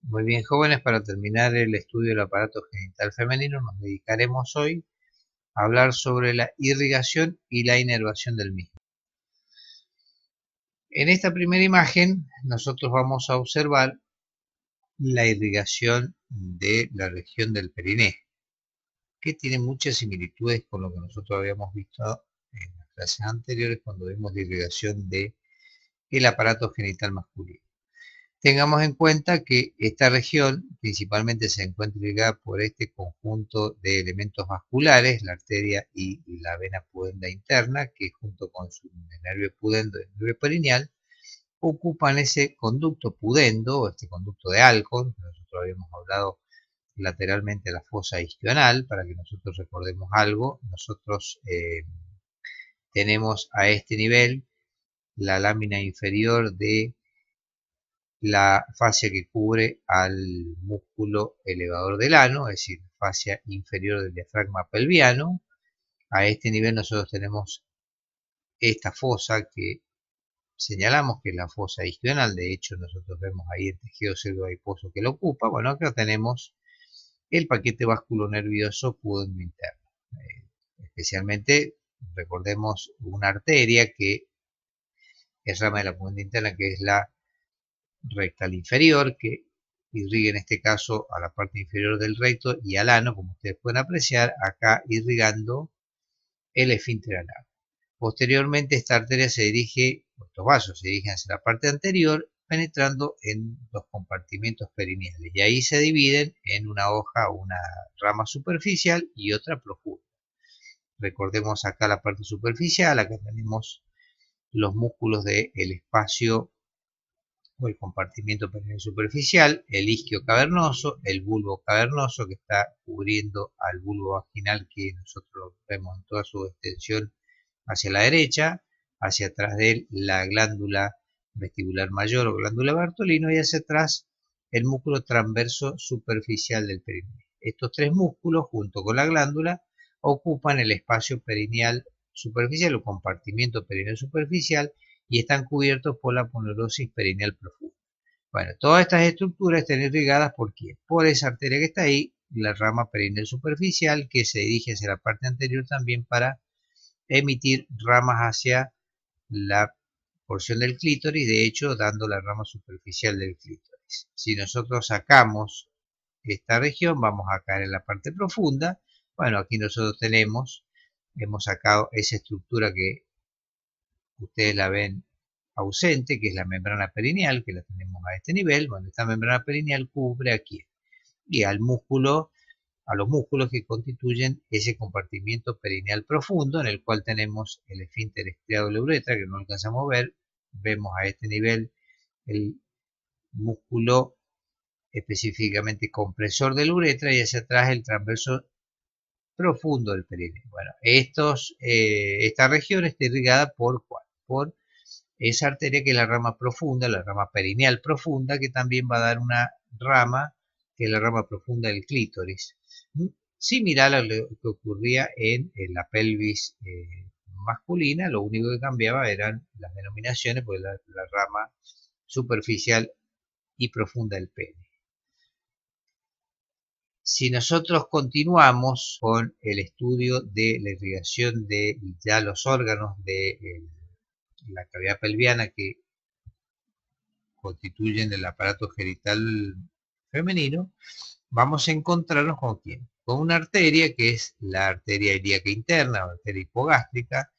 Muy bien, jóvenes, para terminar el estudio del aparato genital femenino nos dedicaremos hoy a hablar sobre la irrigación y la inervación del mismo. En esta primera imagen nosotros vamos a observar la irrigación de la región del periné, que tiene muchas similitudes con lo que nosotros habíamos visto en las clases anteriores cuando vimos la irrigación del aparato genital masculino. Tengamos en cuenta que esta región principalmente se encuentra irrigada por este conjunto de elementos vasculares, la arteria y la vena pudenda interna, que junto con su nervio pudendo y el nervio perineal, ocupan ese conducto pudendo, o este conducto de Alcon, que nosotros habíamos hablado lateralmente de la fosa isquional, para que nosotros recordemos algo. Nosotros tenemos a este nivel la lámina inferior de la fascia que cubre al músculo elevador del ano, es decir, fascia inferior del diafragma pelviano. A este nivel nosotros tenemos esta fosa que señalamos que es la fosa isquional, de hecho nosotros vemos ahí el tejido cervicoadiposo que lo ocupa. Bueno, acá tenemos el paquete vasculonervioso pudendo interno. Especialmente, recordemos una arteria que es rama de la pudenda interna, que es la rectal inferior, que irriga en este caso a la parte inferior del recto y al ano, como ustedes pueden apreciar, acá irrigando el esfínter anal. Posteriormente esta arteria se dirige, estos vasos se dirigen hacia la parte anterior, penetrando en los compartimentos perineales, y ahí se dividen en una hoja, una rama superficial y otra profunda. Recordemos acá la parte superficial, acá tenemos los músculos del espacio o el compartimiento perineal superficial, el isquio cavernoso, el bulbo cavernoso que está cubriendo al bulbo vaginal, que nosotros vemos en toda su extensión hacia la derecha, hacia atrás de él la glándula vestibular mayor o glándula Bartolino, y hacia atrás el músculo transverso superficial del perineo. Estos tres músculos junto con la glándula ocupan el espacio perineal superficial o compartimiento perineal superficial y están cubiertos por la aponeurosis perineal profunda. Bueno, todas estas estructuras están irrigadas ¿por quién? Por esa arteria que está ahí, la rama perineal superficial, que se dirige hacia la parte anterior también para emitir ramas hacia la porción del clítoris, de hecho dando la rama superficial del clítoris. Si nosotros sacamos esta región, vamos a caer en la parte profunda. Bueno, aquí nosotros hemos sacado esa estructura que ustedes la ven ausente, que es la membrana perineal, que la tenemos a este nivel. Bueno, esta membrana perineal cubre aquí y al músculo, a los músculos que constituyen ese compartimiento perineal profundo, en el cual tenemos el esfínter estriado de la uretra, que no alcanzamos a ver. Vemos a este nivel el músculo específicamente compresor de la uretra y hacia atrás el transverso profundo del perineo. Bueno, esta región está irrigada por esa arteria que es la rama profunda, la rama perineal profunda, que también va a dar una rama, que es la rama profunda del clítoris, similar a lo que ocurría en la pelvis masculina. Lo único que cambiaba eran las denominaciones, pues la rama superficial y profunda del pene. Si nosotros continuamos con el estudio de la irrigación de ya los órganos de la cavidad pelviana que constituyen el aparato genital femenino, vamos a encontrarnos con quién, con una arteria que es la arteria ilíaca interna o arteria hipogástrica,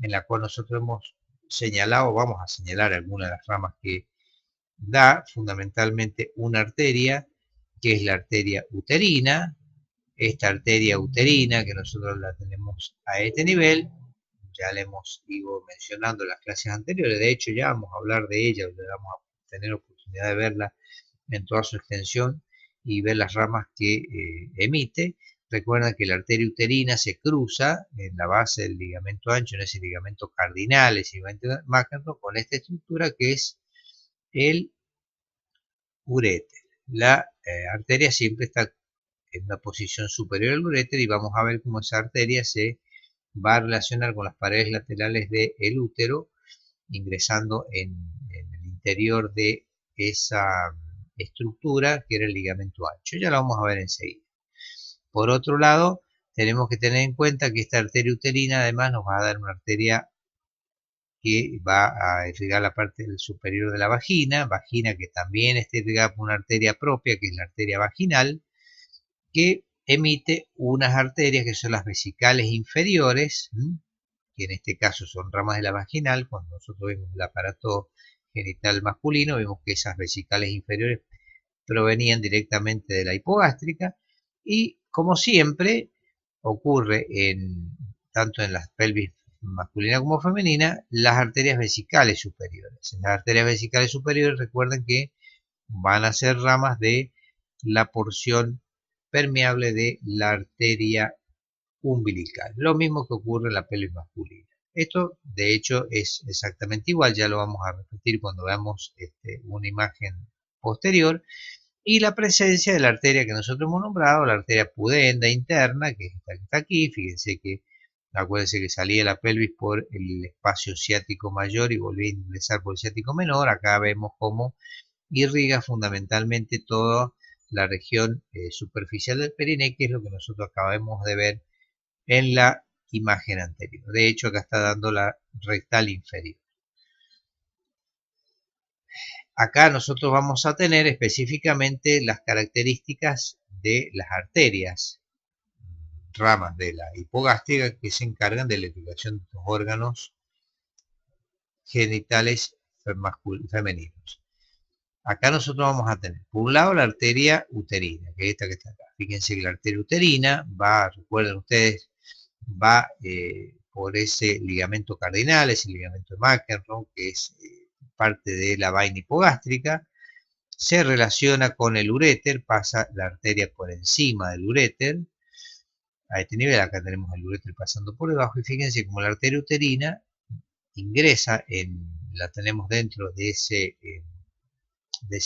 en la cual nosotros hemos señalado, vamos a señalar algunas de las ramas que da, fundamentalmente una arteria que es la arteria uterina. Esta arteria uterina que nosotros la tenemos a este nivel, ya la hemos ido mencionando en las clases anteriores, de hecho ya vamos a hablar de ella, vamos a tener oportunidad de verla en toda su extensión y ver las ramas que emite. Recuerda que la arteria uterina se cruza en la base del ligamento ancho, en ese ligamento cardinal, ese ligamento magno, con esta estructura que es el uréter. La arteria siempre está en una posición superior al uréter y vamos a ver cómo esa arteria se va a relacionar con las paredes laterales del útero, ingresando en el interior de esa estructura que era el ligamento ancho. Ya lo vamos a ver enseguida. Por otro lado, tenemos que tener en cuenta que esta arteria uterina además nos va a dar una arteria que va a irrigar la parte superior de la vagina que también está irrigada por una arteria propia, que es la arteria vaginal, que emite unas arterias que son las vesicales inferiores, que en este caso son ramas de la vaginal. Cuando nosotros vemos el aparato genital masculino, vemos que esas vesicales inferiores provenían directamente de la hipogástrica, y como siempre ocurre tanto en las pelvis masculina como femenina, las arterias vesicales superiores. Las arterias vesicales superiores, recuerden que van a ser ramas de la porción permeable de la arteria umbilical. Lo mismo que ocurre en la pelvis masculina. Esto, de hecho, es exactamente igual. Ya lo vamos a repetir cuando veamos una imagen posterior. Y la presencia de la arteria que nosotros hemos nombrado, la arteria pudenda interna, que es esta que está aquí. Fíjense que, acuérdense que salía la pelvis por el espacio ciático mayor y volvía a ingresar por el ciático menor. Acá vemos cómo irriga fundamentalmente toda la región superficial del perineo, que es lo que nosotros acabamos de ver en la imagen anterior. De hecho, acá está dando la rectal inferior. Acá nosotros vamos a tener específicamente las características de las arterias, ramas de la hipogástrica, que se encargan de la irrigación de los órganos genitales femeninos. Acá nosotros vamos a tener, por un lado, la arteria uterina, que es esta que está acá. Fíjense que la arteria uterina va, recuerden ustedes, va por ese ligamento cardinal, ese ligamento de McEnroe, que es parte de la vaina hipogástrica. Se relaciona con el uréter, pasa la arteria por encima del uréter. A este nivel, acá tenemos el uréter pasando por debajo, y fíjense como la arteria uterina ingresa, la tenemos dentro de esa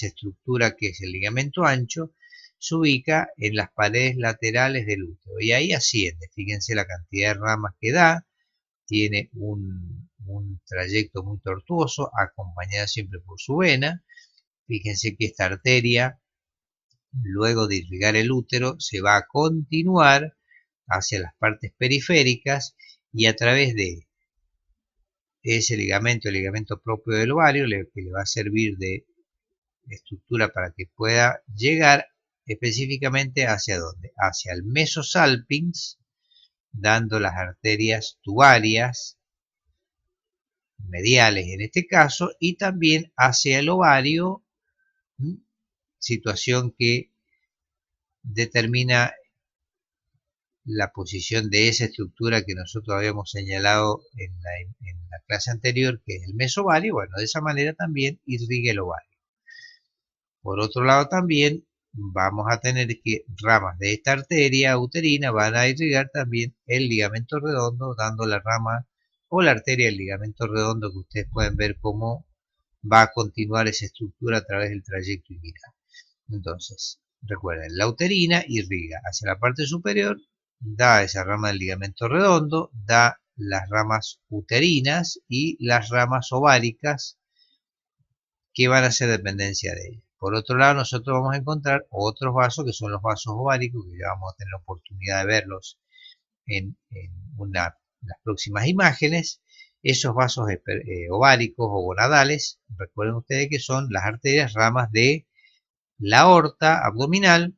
estructura que es el ligamento ancho, se ubica en las paredes laterales del útero y ahí asciende. Fíjense la cantidad de ramas que da, tiene un trayecto muy tortuoso, acompañada siempre por su vena. Fíjense que esta arteria, luego de irrigar el útero, se va a continuar hacia las partes periféricas y a través de ese ligamento, el ligamento propio del ovario, que le va a servir de estructura para que pueda llegar específicamente hacia dónde, hacia el mesosalpinx, dando las arterias tubarias mediales en este caso, y también hacia el ovario, situación que determina la posición de esa estructura que nosotros habíamos señalado en la clase anterior, que es el mesovario. Bueno, de esa manera también irriga el ovario. Por otro lado también vamos a tener que ramas de esta arteria uterina van a irrigar también el ligamento redondo, dando la rama o la arteria del ligamento redondo, que ustedes pueden ver cómo va a continuar esa estructura a través del trayecto inguinal. Entonces, recuerden, la uterina irriga hacia la parte superior, da esa rama del ligamento redondo, da las ramas uterinas y las ramas ováricas, que van a ser dependencia de ella. Por otro lado, nosotros vamos a encontrar otros vasos, que son los vasos ováricos, que ya vamos a tener la oportunidad de verlos en las próximas imágenes. Esos vasos ováricos o gonadales, recuerden ustedes que son las arterias ramas de la aorta abdominal,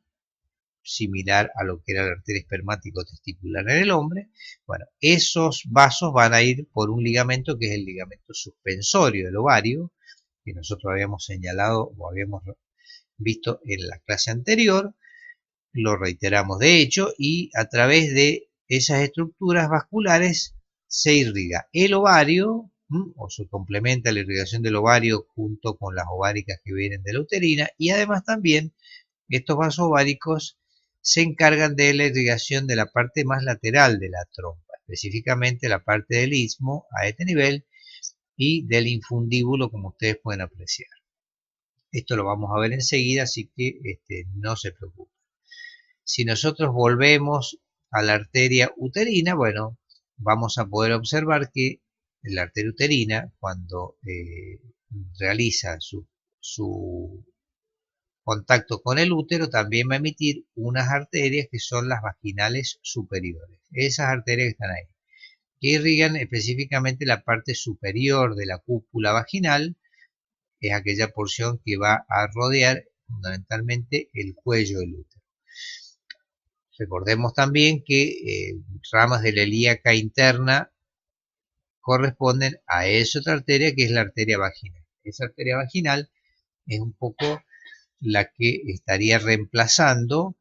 similar a lo que era la arteria espermático-testicular en el hombre. Bueno, esos vasos van a ir por un ligamento que es el ligamento suspensorio del ovario, que nosotros habíamos señalado o habíamos visto en la clase anterior. Lo reiteramos de hecho, y a través de esas estructuras vasculares se irriga el ovario, o se complementa la irrigación del ovario junto con las ováricas que vienen de la uterina, y además también estos vasos ováricos se encargan de la irrigación de la parte más lateral de la trompa, específicamente la parte del istmo a este nivel y del infundíbulo, como ustedes pueden apreciar. Esto lo vamos a ver enseguida, así que no se preocupen. Si nosotros volvemos a la arteria uterina, bueno, vamos a poder observar que la arteria uterina, cuando realiza su contacto con el útero también va a emitir unas arterias que son las vaginales superiores. Esas arterias que están ahí, que irrigan específicamente la parte superior de la cúpula vaginal, es aquella porción que va a rodear fundamentalmente el cuello del útero. Recordemos también que ramas de la ilíaca interna corresponden a esa otra arteria que es la arteria vaginal. Esa arteria vaginal es un poco la que estaría reemplazando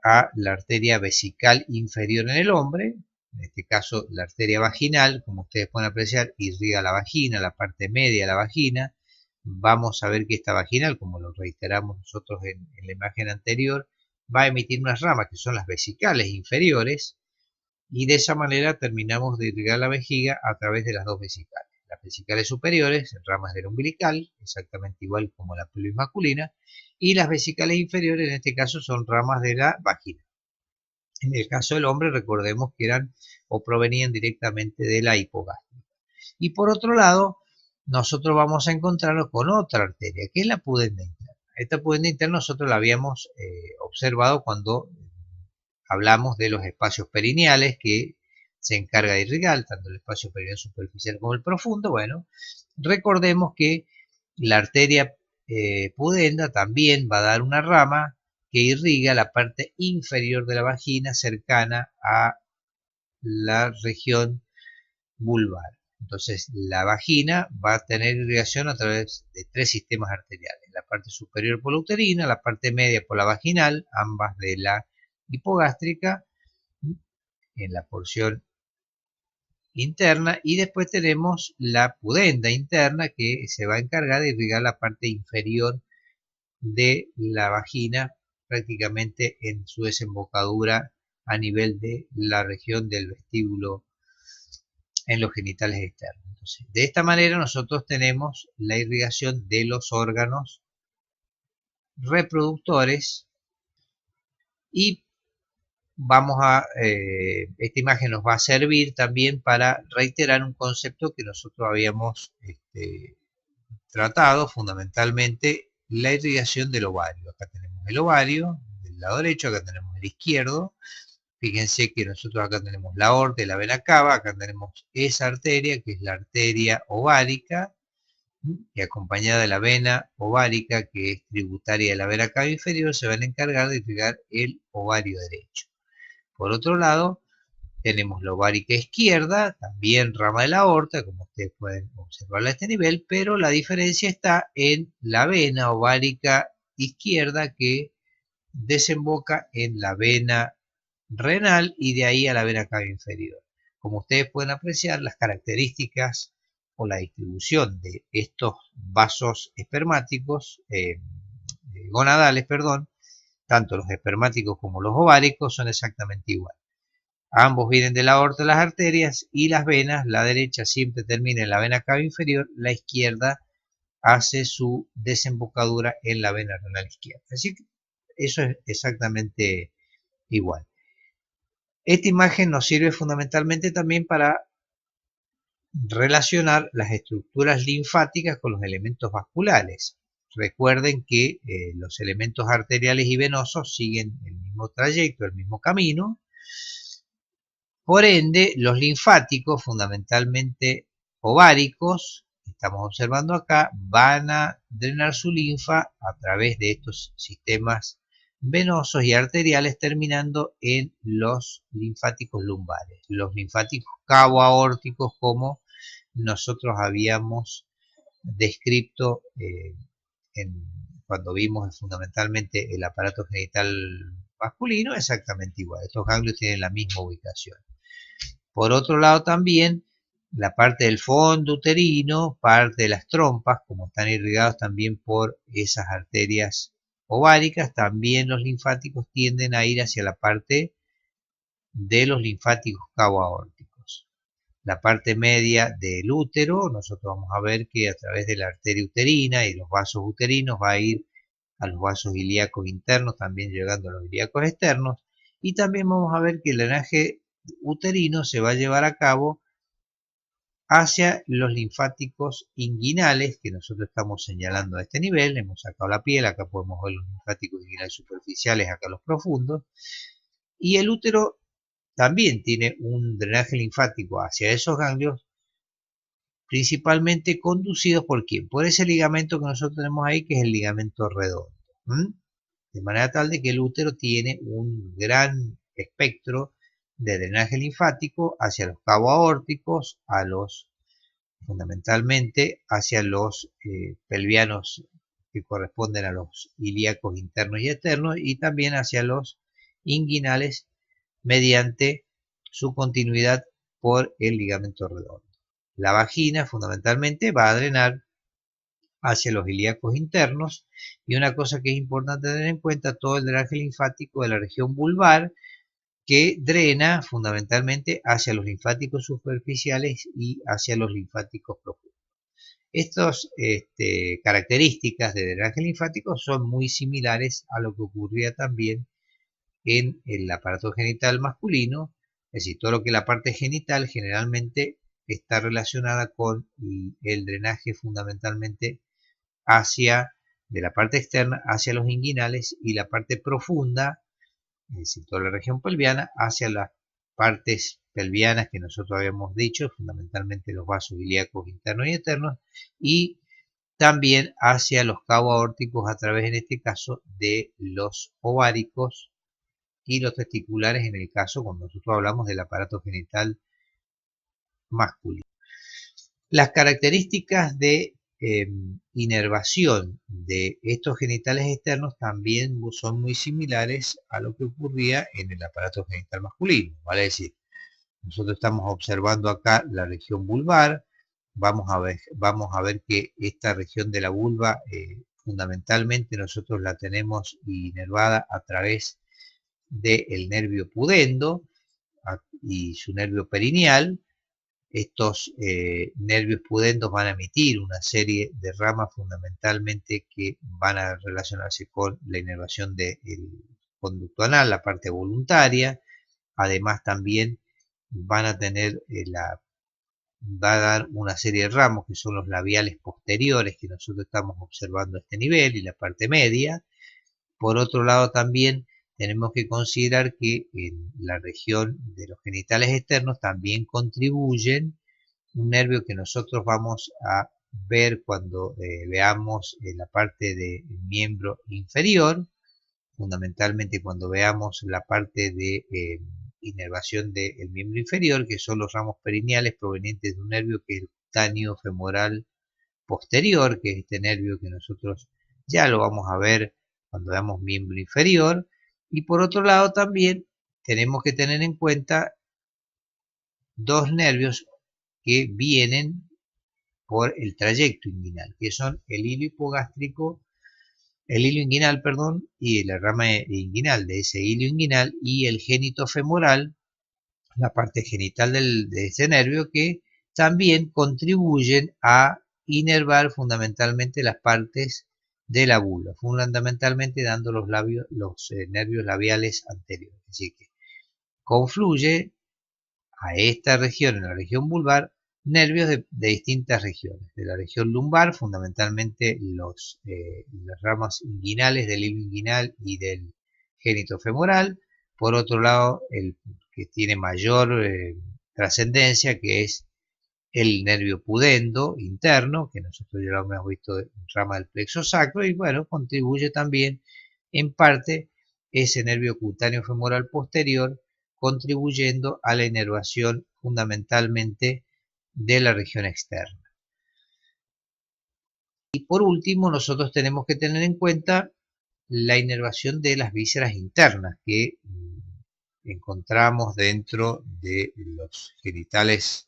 a la arteria vesical inferior en el hombre. En este caso, la arteria vaginal, como ustedes pueden apreciar, irriga la vagina, la parte media de la vagina. Vamos a ver que esta vaginal, como lo reiteramos nosotros en la imagen anterior, va a emitir unas ramas que son las vesicales inferiores, y de esa manera terminamos de irrigar la vejiga a través de las dos vesicales. Las vesicales superiores, ramas del umbilical, exactamente igual como la pelvis masculina, y las vesicales inferiores en este caso son ramas de la vagina. En el caso del hombre, recordemos que eran o provenían directamente de la hipogástrica. Y por otro lado, nosotros vamos a encontrarnos con otra arteria, que es la pudenda interna. Esta pudenda interna nosotros la habíamos observado cuando hablamos de los espacios perineales que se encarga de irrigar, tanto el espacio perineal superficial como el profundo. Bueno, recordemos que la arteria pudenda también va a dar una rama que irriga la parte inferior de la vagina cercana a la región vulvar. Entonces, la vagina va a tener irrigación a través de tres sistemas arteriales. La parte superior por la uterina, la parte media por la vaginal, ambas de la hipogástrica, en la porción interna, y después tenemos la pudenda interna que se va a encargar de irrigar la parte inferior de la vagina, prácticamente en su desembocadura a nivel de la región del vestíbulo en los genitales externos. Entonces, de esta manera nosotros tenemos la irrigación de los órganos reproductores, y esta imagen nos va a servir también para reiterar un concepto que nosotros habíamos tratado, fundamentalmente la irrigación del ovario. Acá tenemos el ovario del lado derecho, acá tenemos el izquierdo. Fíjense que nosotros acá tenemos la aorta y la vena cava, acá tenemos esa arteria que es la arteria ovárica, y acompañada de la vena ovárica que es tributaria de la vena cava inferior, se van a encargar de irrigar el ovario derecho. Por otro lado, tenemos la ovárica izquierda, también rama de la aorta, como ustedes pueden observarla a este nivel, pero la diferencia está en la vena ovárica izquierda que desemboca en la vena renal y de ahí a la vena cava inferior. Como ustedes pueden apreciar, las características o la distribución de estos vasos espermáticos, gonadales, perdón, tanto los espermáticos como los ováricos son exactamente iguales. Ambos vienen de la aorta de las arterias, y las venas, la derecha siempre termina en la vena cava inferior, la izquierda hace su desembocadura en la vena renal izquierda. Así que eso es exactamente igual. Esta imagen nos sirve fundamentalmente también para relacionar las estructuras linfáticas con los elementos vasculares. Recuerden que los elementos arteriales y venosos siguen el mismo trayecto, el mismo camino. Por ende, los linfáticos, fundamentalmente ováricos, que estamos observando acá, van a drenar su linfa a través de estos sistemas venosos y arteriales, terminando en los linfáticos lumbares, los linfáticos cabo-aórticos, como nosotros habíamos descrito cuando vimos fundamentalmente el aparato genital masculino, exactamente igual. Estos ganglios tienen la misma ubicación. Por otro lado también, la parte del fondo uterino, parte de las trompas, como están irrigados también por esas arterias ováricas, también los linfáticos tienden a ir hacia la parte de los linfáticos cabo-aórticos. La parte media del útero, nosotros vamos a ver que a través de la arteria uterina y los vasos uterinos va a ir a los vasos ilíacos internos, también llegando a los ilíacos externos, y también vamos a ver que el drenaje uterino se va a llevar a cabo hacia los linfáticos inguinales, que nosotros estamos señalando a este nivel. Hemos sacado la piel, acá podemos ver los linfáticos inguinales superficiales, acá los profundos. Y el útero también tiene un drenaje linfático hacia esos ganglios, principalmente conducidos por ¿quién? Por ese ligamento que nosotros tenemos ahí, que es el ligamento redondo. De manera tal de que el útero tiene un gran espectro de drenaje linfático hacia los cabos aórticos, fundamentalmente hacia los pelvianos que corresponden a los ilíacos internos y externos, y también hacia los inguinales mediante su continuidad por el ligamento redondo. La vagina fundamentalmente va a drenar hacia los ilíacos internos, y una cosa que es importante tener en cuenta, todo el drenaje linfático de la región vulvar, que drena fundamentalmente hacia los linfáticos superficiales y hacia los linfáticos profundos. Estas características de drenaje linfático son muy similares a lo que ocurría también en el aparato genital masculino, es decir, todo lo que es la parte genital generalmente está relacionada con el drenaje fundamentalmente de la parte externa hacia los inguinales, y la parte profunda, es decir, toda la región pelviana, hacia las partes pelvianas que nosotros habíamos dicho, fundamentalmente los vasos ilíacos internos y externos, y también hacia los cabos aórticos a través, en este caso, de los ováricos y los testiculares, en el caso cuando nosotros hablamos del aparato genital masculino. Las características de inervación de estos genitales externos también son muy similares a lo que ocurría en el aparato genital masculino. Vale decir, nosotros estamos observando acá la región vulvar. Vamos a ver que esta región de la vulva fundamentalmente nosotros la tenemos inervada a través del nervio pudendo y su nervio perineal. Estos nervios pudendos van a emitir una serie de ramas fundamentalmente que van a relacionarse con la inervación del conducto anal, la parte voluntaria. Además también van a tener va a dar una serie de ramos que son los labiales posteriores, que nosotros estamos observando a este nivel, y la parte media. Por otro lado también tenemos que considerar que en la región de los genitales externos también contribuyen un nervio que nosotros vamos a ver cuando veamos la parte del miembro inferior, fundamentalmente cuando veamos la parte de inervación del miembro inferior, que son los ramos perineales provenientes de un nervio que es el cutáneo femoral posterior, que es este nervio que nosotros ya lo vamos a ver cuando veamos miembro inferior. Y por otro lado también tenemos que tener en cuenta dos nervios que vienen por el trayecto inguinal, que son el hilo hipogástrico, el hilo inguinal, perdón, y la rama inguinal de ese hilo inguinal, y el génito femoral, la parte genital de ese nervio, que también contribuyen a inervar fundamentalmente las partes de la vulva, fundamentalmente dando los nervios labiales anteriores. Así que confluye a esta región, en la región vulvar, nervios de distintas regiones. De la región lumbar, fundamentalmente las ramas inguinales del hilo inguinal y del génito femoral. Por otro lado, el que tiene mayor trascendencia, que es el nervio pudendo interno, que nosotros ya lo hemos visto en rama del plexo sacro, y bueno, contribuye también en parte ese nervio cutáneo femoral posterior, contribuyendo a la inervación fundamentalmente de la región externa. Y por último, nosotros tenemos que tener en cuenta la inervación de las vísceras internas que encontramos dentro de los genitales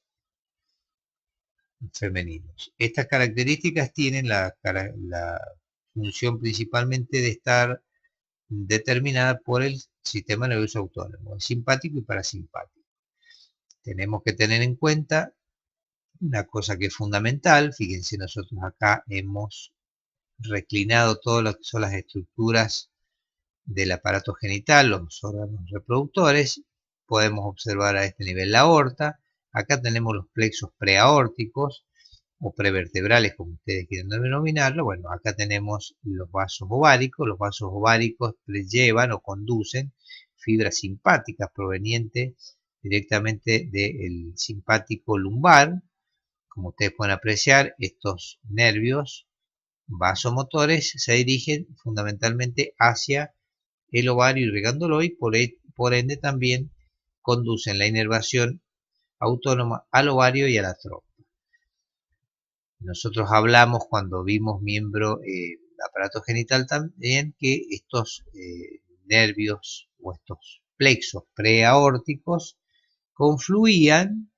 femeninos. Estas características tienen la función principalmente de estar determinada por el sistema nervioso autónomo, el simpático y parasimpático. Tenemos que tener en cuenta una cosa que es fundamental. Fíjense, nosotros acá hemos reclinado todo lo que son las estructuras del aparato genital, los órganos reproductores. Podemos observar a este nivel la aorta, Acá tenemos los plexos preaórticos o prevertebrales, como ustedes quieran denominarlo. Bueno, acá tenemos los vasos ováricos. Los vasos ováricos llevan o conducen fibras simpáticas provenientes directamente del simpático lumbar. Como ustedes pueden apreciar, estos nervios vasomotores se dirigen fundamentalmente hacia el ovario irrigándolo y por ende también conducen la inervación autónoma al ovario y a la trompa. Nosotros hablamos cuando vimos miembro aparato genital también que estos nervios o estos plexos preaórticos confluían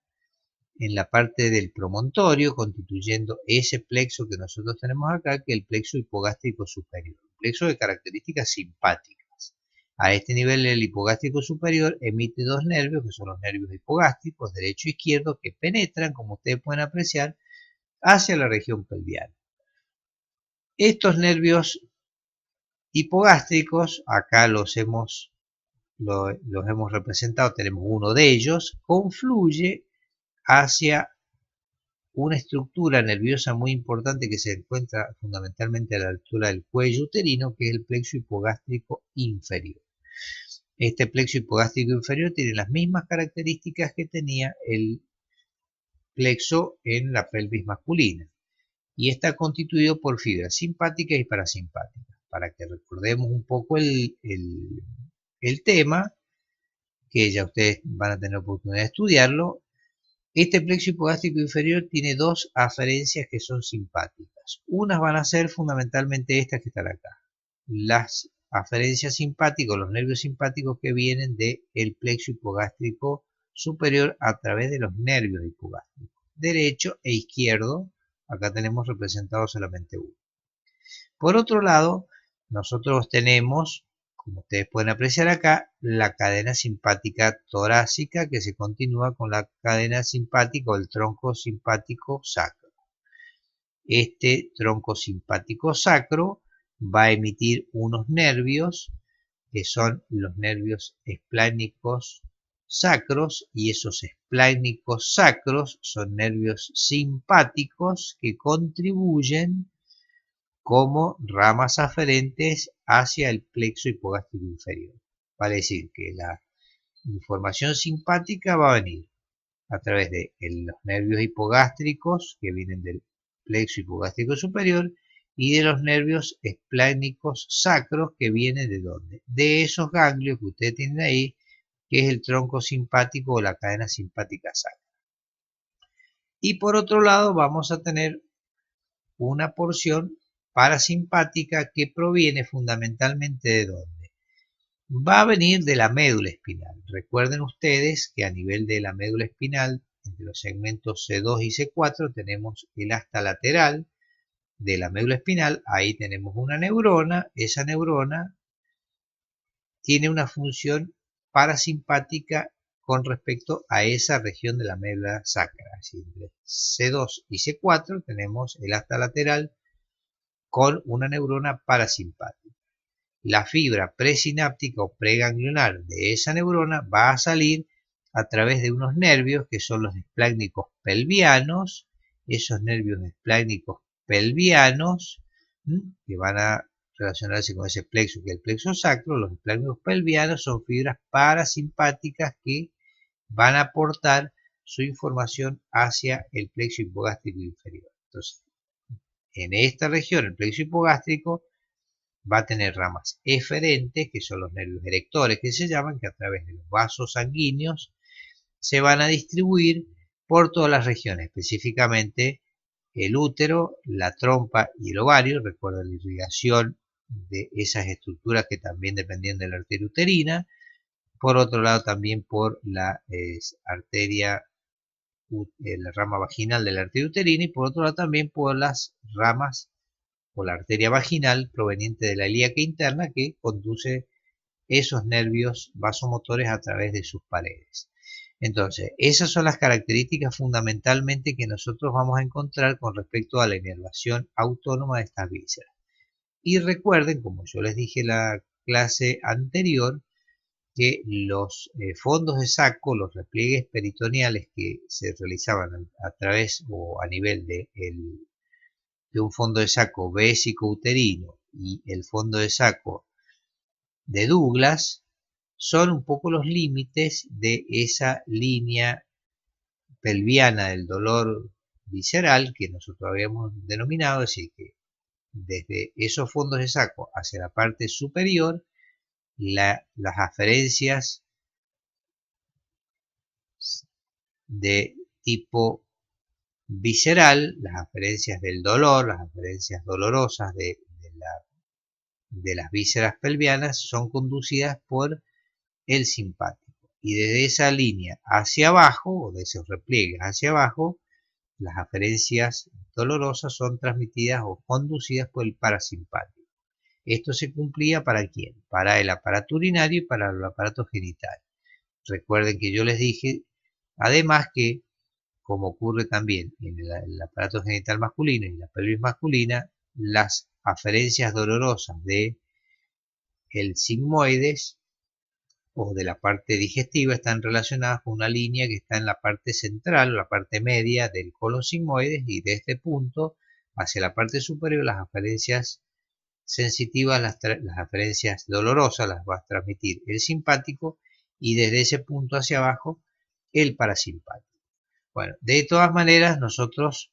en la parte del promontorio, constituyendo ese plexo que nosotros tenemos acá, que es el plexo hipogástrico superior, un plexo de características simpáticas. A este nivel el hipogástrico superior emite dos nervios, que son los nervios hipogástricos, derecho e izquierdo, que penetran, como ustedes pueden apreciar, hacia la región pelviana. Estos nervios hipogástricos, acá los hemos representado, tenemos uno de ellos, confluye hacia una estructura nerviosa muy importante que se encuentra fundamentalmente a la altura del cuello uterino, que es el plexo hipogástrico inferior. Este plexo hipogástrico inferior tiene las mismas características que tenía el plexo en la pelvis masculina y está constituido por fibras simpáticas y parasimpáticas. Para que recordemos un poco el tema, que ya ustedes van a tener oportunidad de estudiarlo, este plexo hipogástrico inferior tiene dos aferencias que son simpáticas. Unas van a ser fundamentalmente estas que están acá. Las aferencias simpáticas, los nervios simpáticos que vienen del plexo hipogástrico superior a través de los nervios hipogástricos. Derecho e izquierdo, acá tenemos representado solamente uno. Por otro lado, nosotros tenemos, como ustedes pueden apreciar acá, la cadena simpática torácica que se continúa con la cadena simpática o el tronco simpático sacro. Este tronco simpático sacro va a emitir unos nervios que son los nervios esplánicos sacros, y esos esplánicos sacros son nervios simpáticos que contribuyen como ramas aferentes hacia el plexo hipogástrico inferior. Vale decir que la información simpática va a venir a través de los nervios hipogástricos que vienen del plexo hipogástrico superior y de los nervios esplánicos sacros que vienen de ¿dónde? De esos ganglios que ustedes tienen ahí, que es el tronco simpático o la cadena simpática sacra. Y por otro lado vamos a tener una porción parasimpática que proviene fundamentalmente ¿de dónde? Va a venir de la médula espinal. Recuerden ustedes que a nivel de la médula espinal, entre los segmentos C2 y C4, tenemos el asta lateral de la médula espinal. Ahí tenemos una neurona. Esa neurona tiene una función parasimpática con respecto a esa región de la médula sacra. Así, entre C2 y C4 tenemos el asta lateral con una neurona parasimpática. La fibra presináptica o preganglionar de esa neurona va a salir a través de unos nervios que son los esplácnicos pelvianos. Esos nervios esplácnicos pelvianos que van a relacionarse con ese plexo que es el plexo sacro. Los esplácnicos pelvianos son fibras parasimpáticas que van a aportar su información hacia el plexo hipogástrico inferior. Entonces, en esta región, el plexo hipogástrico va a tener ramas eferentes, que son los nervios erectores que se llaman, que a través de los vasos sanguíneos se van a distribuir por todas las regiones, específicamente el útero, la trompa y el ovario. Recuerda la irrigación de esas estructuras que también dependían de la arteria uterina. Por otro lado también por la arteria, la rama vaginal de la arteria uterina, y por otro lado también por las ramas o la arteria vaginal proveniente de la ilíaca interna que conduce esos nervios vasomotores a través de sus paredes. Entonces, esas son las características fundamentalmente que nosotros vamos a encontrar con respecto a la inervación autónoma de estas vísceras. Y recuerden, como yo les dije en la clase anterior, que los fondos de saco, los repliegues peritoneales que se realizaban a través o a nivel de un fondo de saco vesicouterino y el fondo de saco de Douglas, son un poco los límites de esa línea pelviana del dolor visceral que nosotros habíamos denominado, es decir, que desde esos fondos de saco hacia la parte superior, las aferencias de tipo visceral, las aferencias del dolor, las aferencias dolorosas de las vísceras pelvianas son conducidas por el simpático. Y desde esa línea hacia abajo, o de esos repliegues hacia abajo, las aferencias dolorosas son transmitidas o conducidas por el parasimpático. Esto se cumplía ¿para quién? Para el aparato urinario y para el aparato genital. Recuerden que yo les dije, además que, como ocurre también en el aparato genital masculino y la pelvis masculina, las aferencias dolorosas de el sigmoides o de la parte digestiva están relacionadas con una línea que está en la parte central o la parte media del colon sigmoides, y de este punto hacia la parte superior las aferencias sensitivas, las aferencias dolorosas las va a transmitir el simpático, y desde ese punto hacia abajo el parasimpático. Bueno, de todas maneras nosotros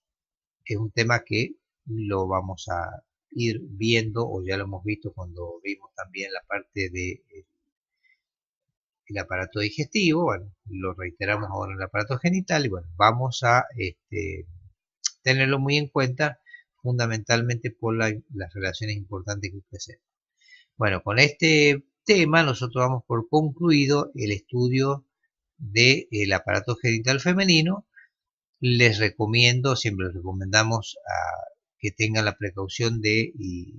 es un tema que lo vamos a ir viendo, o ya lo hemos visto cuando vimos también la parte de el aparato digestivo. Bueno, lo reiteramos ahora en el aparato genital, y bueno, vamos a tenerlo muy en cuenta, fundamentalmente por las relaciones importantes que presenta. Bueno, con este tema nosotros damos por concluido el estudio del aparato genital femenino. Les recomiendo, siempre les recomendamos que tengan la precaución y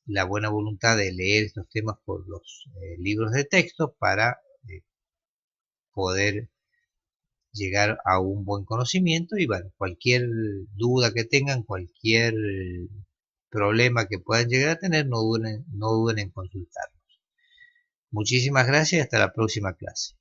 la buena voluntad de leer estos temas por los libros de texto para poder llegar a un buen conocimiento. Y bueno, cualquier duda que tengan, cualquier problema que puedan llegar a tener, no duden en consultarnos. Muchísimas gracias y hasta la próxima clase.